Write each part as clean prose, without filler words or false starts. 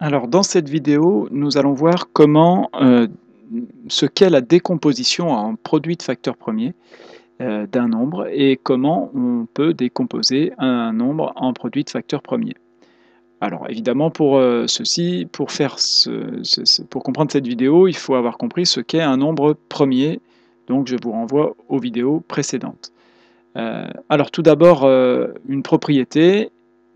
Alors, dans cette vidéo, nous allons voir comment, ce qu'est la décomposition en produit de facteurs premiers d'un nombre et comment on peut décomposer un nombre en produit de facteurs premiers. Alors évidemment pour, ceci, pour faire pour comprendre cette vidéo, il faut avoir compris ce qu'est un nombre premier, donc je vous renvoie aux vidéos précédentes. Alors tout d'abord, une propriété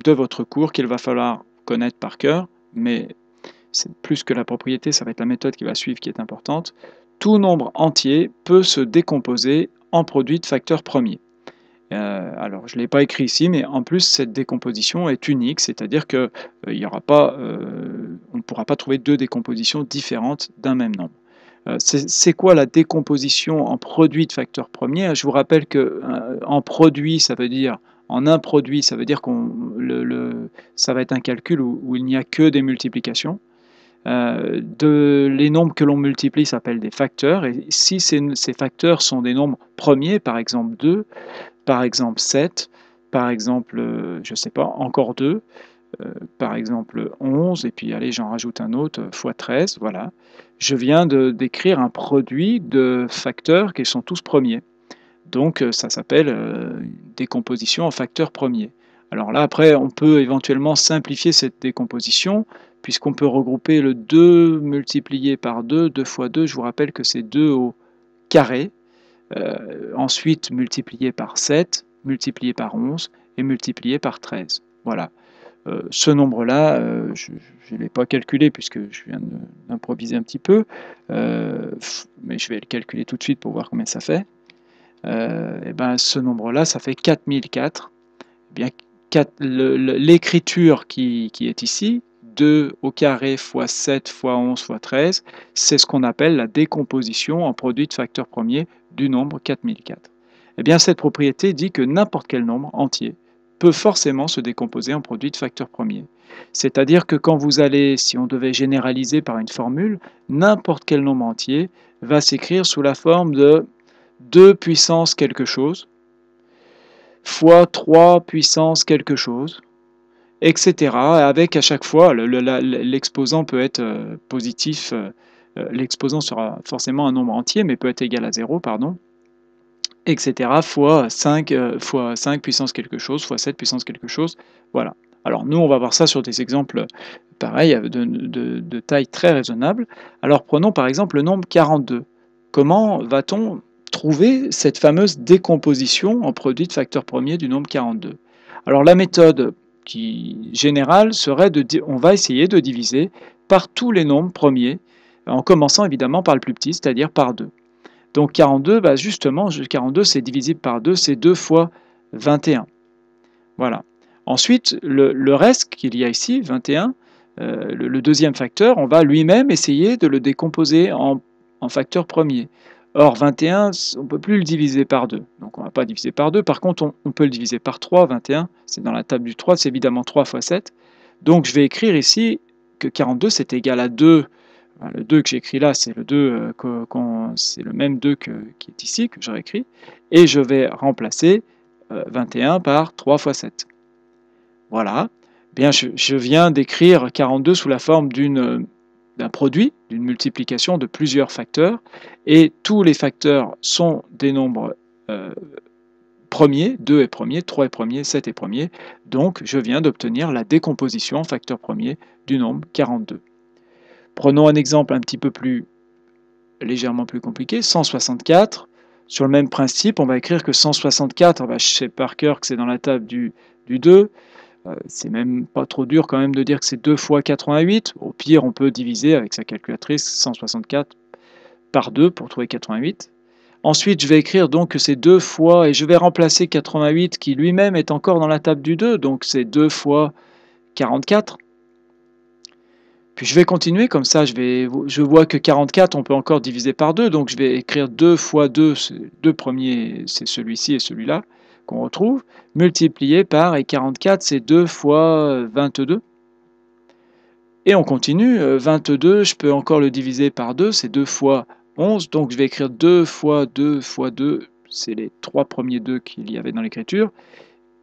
de votre cours qu'il va falloir connaître par cœur, mais c'est plus que la propriété, ça va être la méthode qui va suivre qui est importante. Tout nombre entier peut se décomposer en produit de facteurs premiers. Alors, je ne l'ai pas écrit ici, mais en plus, cette décomposition est unique, c'est-à-dire que il y aura pas, on ne pourra pas trouver deux décompositions différentes d'un même nombre. C'est quoi la décomposition en produit de facteurs premiers? Je vous rappelle que en produit, ça veut dire en un produit, ça veut dire ça va être un calcul où il n'y a que des multiplications. Les nombres que l'on multiplie s'appellent des facteurs, et si ces facteurs sont des nombres premiers, par exemple 2, par exemple 7, par exemple, je ne sais pas, encore 2, par exemple 11, et puis allez, j'en rajoute un autre, fois 13, voilà. Je viens d'écrire un produit de facteurs qui sont tous premiers. Donc ça s'appelle décomposition en facteurs premiers. Alors là, après, on peut éventuellement simplifier cette décomposition, puisqu'on peut regrouper le 2 multiplié par 2, 2 fois 2, je vous rappelle que c'est 2 au carré, ensuite multiplié par 7, multiplié par 11 et multiplié par 13. Voilà. Ce nombre-là, je ne l'ai pas calculé puisque je viens d'improviser un petit peu, mais je vais le calculer tout de suite pour voir combien ça fait. Et ben, ce nombre-là, ça fait 4004. Eh bien, l'écriture qui est ici, 2 au carré fois 7 fois 11 fois 13, c'est ce qu'on appelle la décomposition en produit de facteurs premiers du nombre 4004. Eh bien, cette propriété dit que n'importe quel nombre entier peut forcément se décomposer en produit de facteurs premiers. C'est-à-dire que quand vous allez, si on devait généraliser par une formule, n'importe quel nombre entier va s'écrire sous la forme de 2 puissance quelque chose, fois 3 puissance quelque chose, etc. Avec à chaque fois, l'exposant peut être positif, l'exposant sera forcément un nombre entier, mais peut être égal à 0, pardon, etc. fois 5, fois 5 puissance quelque chose, fois 7 puissance quelque chose, voilà. Alors nous, on va voir ça sur des exemples pareils, de taille très raisonnable. Alors prenons par exemple le nombre 42. Comment va-t-on trouver cette fameuse décomposition en produit de facteurs premiers du nombre 42? Alors la méthode générale serait on va essayer de diviser par tous les nombres premiers, en commençant évidemment par le plus petit, c'est-à-dire par 2. Donc 42, bah justement, 42 c'est divisible par 2, c'est 2 fois 21. Voilà. Ensuite, le reste qu'il y a ici, 21, le deuxième facteur, on va lui-même essayer de le décomposer en facteur premier. Or, 21, on ne peut plus le diviser par 2. Donc on ne va pas diviser par 2. Par contre, on peut le diviser par 3. 21, c'est dans la table du 3, c'est évidemment 3 fois 7. Donc je vais écrire ici que 42, c'est égal à 2. Le 2 que j'écris là, c'est le 2, c'est le même 2 qui est ici, que j'aurais écrit. Et je vais remplacer 21 par 3 fois 7. Voilà. Bien, je viens d'écrire 42 sous la forme d'un produit, d'une multiplication de plusieurs facteurs, et tous les facteurs sont des nombres premiers, 2 est premier, 3 est premier, 7 est premier, donc je viens d'obtenir la décomposition en facteurs premiers du nombre 42. Prenons un exemple un petit peu légèrement plus compliqué, 164. Sur le même principe, on va écrire que 164, je sais par cœur que c'est dans la table du 2, c'est même pas trop dur quand même de dire que c'est 2 fois 88. Au pire, on peut diviser avec sa calculatrice 164 par 2 pour trouver 88. Ensuite, je vais écrire donc que c'est 2 fois, et je vais remplacer 88 qui lui-même est encore dans la table du 2, donc c'est 2 fois 44. Puis je vais continuer, comme ça je vois que 44 on peut encore diviser par 2, donc je vais écrire 2 fois 2, deux premiers c'est celui-ci et celui-là qu'on retrouve, multiplié par, et 44 c'est 2 fois 22. Et on continue, 22 je peux encore le diviser par 2, c'est 2 fois 11, donc je vais écrire 2 fois 2 fois 2, c'est les 3 premiers 2 qu'il y avait dans l'écriture,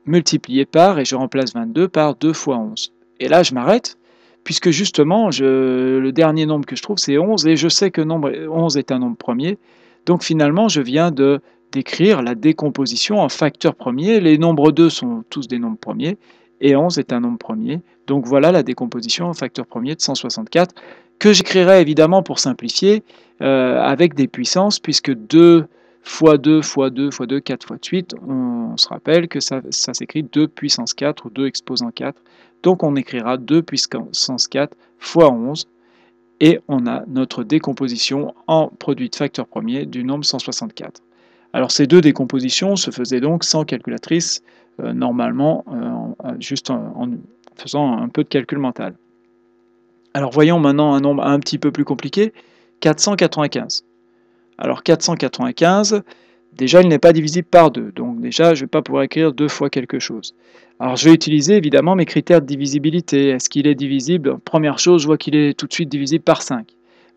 multiplié par, et je remplace 22 par 2 fois 11. Et là je m'arrête, puisque justement, le dernier nombre que je trouve, c'est 11, et je sais que 11 est un nombre premier. Donc finalement, je viens d'écrire la décomposition en facteurs premiers. Les nombres 2 sont tous des nombres premiers, et 11 est un nombre premier. Donc voilà la décomposition en facteurs premiers de 164, que j'écrirai évidemment pour simplifier, avec des puissances, puisque 2 fois 2 fois 2 fois 2, 4 fois 8, on se rappelle que ça s'écrit 2 puissance 4 ou 2 exposant 4. Donc on écrira 2 puissance 4 fois 11, et on a notre décomposition en produit de facteurs premiers du nombre 164. Alors ces deux décompositions se faisaient donc sans calculatrice, normalement, juste en faisant un peu de calcul mental. Alors voyons maintenant un nombre un petit peu plus compliqué, 495. Alors 495, déjà il n'est pas divisible par 2, donc déjà je ne vais pas pouvoir écrire 2 fois quelque chose. Alors je vais utiliser évidemment mes critères de divisibilité. Est-ce qu'il est divisible? Première chose, je vois qu'il est tout de suite divisible par 5.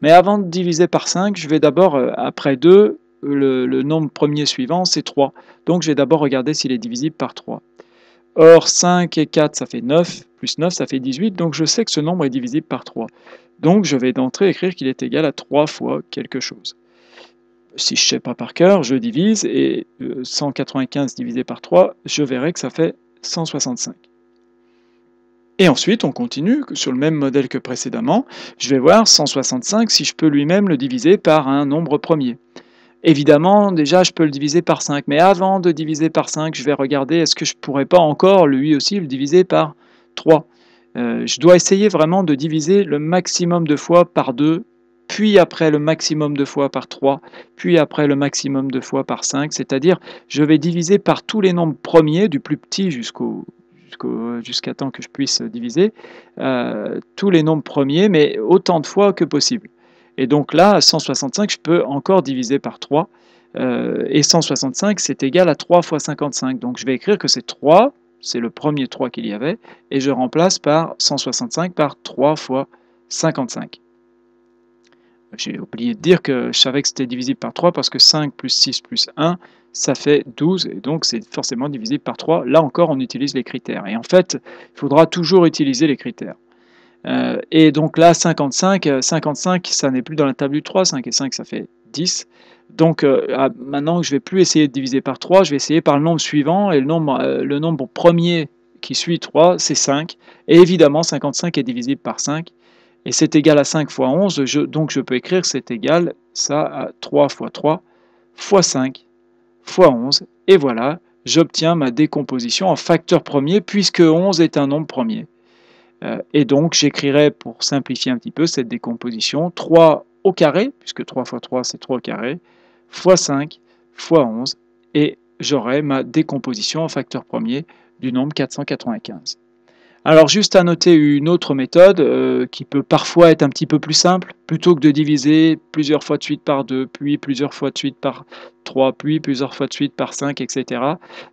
Mais avant de diviser par 5, je vais d'abord, après 2, le nombre premier suivant c'est 3. Donc je vais d'abord regarder s'il est divisible par 3. Or 5 et 4 ça fait 9, plus 9 ça fait 18, donc je sais que ce nombre est divisible par 3. Donc je vais d'entrée écrire qu'il est égal à 3 fois quelque chose. Si je ne sais pas par cœur, je divise, et 195 divisé par 3, je verrai que ça fait 165. Et ensuite, on continue sur le même modèle que précédemment. Je vais voir 165 si je peux lui-même le diviser par un nombre premier. Évidemment, déjà, je peux le diviser par 5, mais avant de diviser par 5, je vais regarder est-ce que je ne pourrais pas encore, lui aussi, le diviser par 3. Je dois essayer vraiment de diviser le maximum de fois par 2, puis après le maximum de fois par 3, puis après le maximum de fois par 5, c'est-à-dire je vais diviser par tous les nombres premiers, du plus petit jusqu'à temps que je puisse diviser, tous les nombres premiers, mais autant de fois que possible. Et donc là, 165, je peux encore diviser par 3, et 165, c'est égal à 3 fois 55. Donc je vais écrire que c'est 3, c'est le premier 3 qu'il y avait, et je remplace par 165 par 3 fois 55. J'ai oublié de dire que je savais que c'était divisible par 3 parce que 5 plus 6 plus 1, ça fait 12, et donc c'est forcément divisible par 3. Là encore, on utilise les critères. Et en fait, il faudra toujours utiliser les critères. Et donc là, 55, ça n'est plus dans la table du 3, 5 et 5, ça fait 10. Donc maintenant, je ne vais plus essayer de diviser par 3, je vais essayer par le nombre suivant, et le nombre premier qui suit 3, c'est 5. Et évidemment, 55 est divisible par 5. Et c'est égal à 5 fois 11, donc je peux écrire c'est égal ça à 3 fois 3 fois 5 fois 11. Et voilà, j'obtiens ma décomposition en facteur premier puisque 11 est un nombre premier. Et donc j'écrirai, pour simplifier un petit peu cette décomposition, 3 au carré, puisque 3 fois 3 c'est 3 au carré, fois 5 fois 11, et j'aurai ma décomposition en facteur premier du nombre 495. Alors juste à noter une autre méthode qui peut parfois être un petit peu plus simple. Plutôt que de diviser plusieurs fois de suite par 2, puis plusieurs fois de suite par 3, puis plusieurs fois de suite par 5, etc.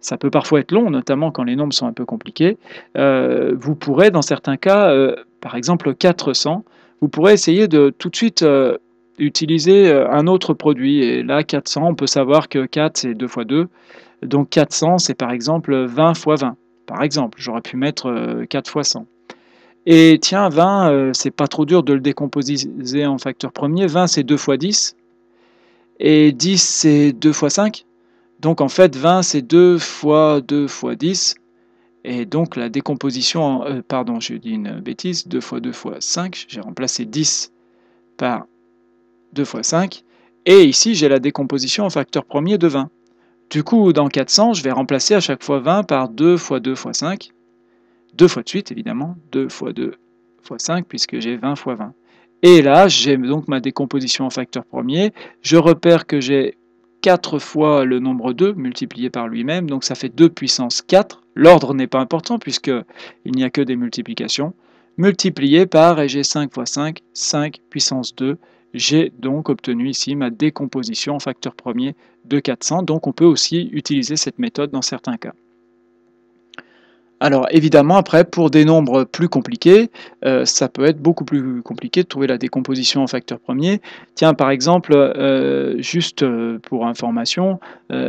Ça peut parfois être long, notamment quand les nombres sont un peu compliqués. Vous pourrez, dans certains cas, par exemple 400, vous pourrez essayer de tout de suite utiliser un autre produit. Et là, 400, on peut savoir que 4, c'est 2 fois 2. Donc 400, c'est par exemple 20 fois 20. Par exemple, j'aurais pu mettre 4 fois 100. Et tiens, 20, c'est pas trop dur de le décomposer en facteur premier. 20, c'est 2 fois 10. Et 10, c'est 2 fois 5. Donc en fait, 20, c'est 2 fois 2 fois 10. Et donc la décomposition, pardon, je dis une bêtise, 2 fois 2 fois 5. J'ai remplacé 10 par 2 fois 5. Et ici, j'ai la décomposition en facteur premier de 20. Du coup, dans 400, je vais remplacer à chaque fois 20 par 2 fois 2 fois 5. 2 fois de suite, évidemment. 2 fois 2 fois 5, puisque j'ai 20 fois 20. Et là, j'ai donc ma décomposition en facteur premier. Je repère que j'ai 4 fois le nombre 2 multiplié par lui-même. Donc ça fait 2 puissance 4. L'ordre n'est pas important, puisqu'il n'y a que des multiplications. Multiplié par, et j'ai 5 fois 5, 5 puissance 2. J'ai donc obtenu ici ma décomposition en facteur premier de 400, donc on peut aussi utiliser cette méthode dans certains cas. Alors évidemment, après, pour des nombres plus compliqués, ça peut être beaucoup plus compliqué de trouver la décomposition en facteur premier. Tiens, par exemple, juste pour information,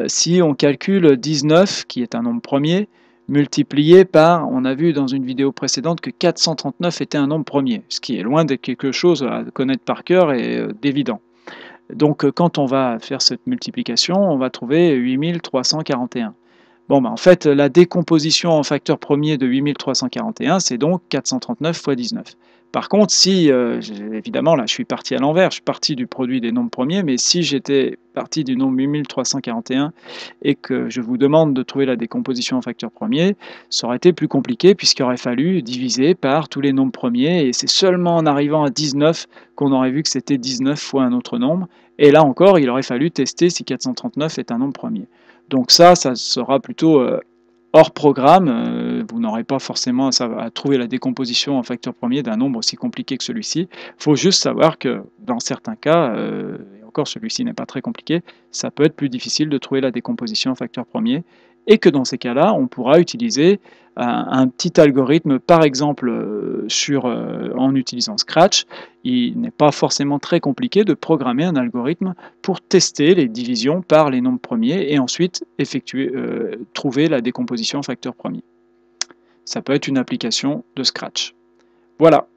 si on calcule 19, qui est un nombre premier, multiplié par, on a vu dans une vidéo précédente que 439 était un nombre premier, ce qui est loin d'être quelque chose à connaître par cœur et d'évident. Donc quand on va faire cette multiplication, on va trouver 8341. Bon, en fait, la décomposition en facteur premier de 8341, c'est donc 439 fois 19. Par contre, si, évidemment, là, je suis parti à l'envers, je suis parti du produit des nombres premiers, mais si j'étais parti du nombre 8341 et que je vous demande de trouver la décomposition en facteur premier, ça aurait été plus compliqué puisqu'il aurait fallu diviser par tous les nombres premiers, et c'est seulement en arrivant à 19 qu'on aurait vu que c'était 19 fois un autre nombre, et là encore, il aurait fallu tester si 439 est un nombre premier. Donc ça sera plutôt hors programme. Vous n'aurez pas forcément à trouver la décomposition en facteur premier d'un nombre aussi compliqué que celui-ci. Il faut juste savoir que dans certains cas, et encore celui-ci n'est pas très compliqué, ça peut être plus difficile de trouver la décomposition en facteur premier, et que dans ces cas-là, on pourra utiliser un petit algorithme, par exemple en utilisant Scratch. Il n'est pas forcément très compliqué de programmer un algorithme pour tester les divisions par les nombres premiers et ensuite trouver la décomposition en facteur premier. Ça peut être une application de Scratch. Voilà.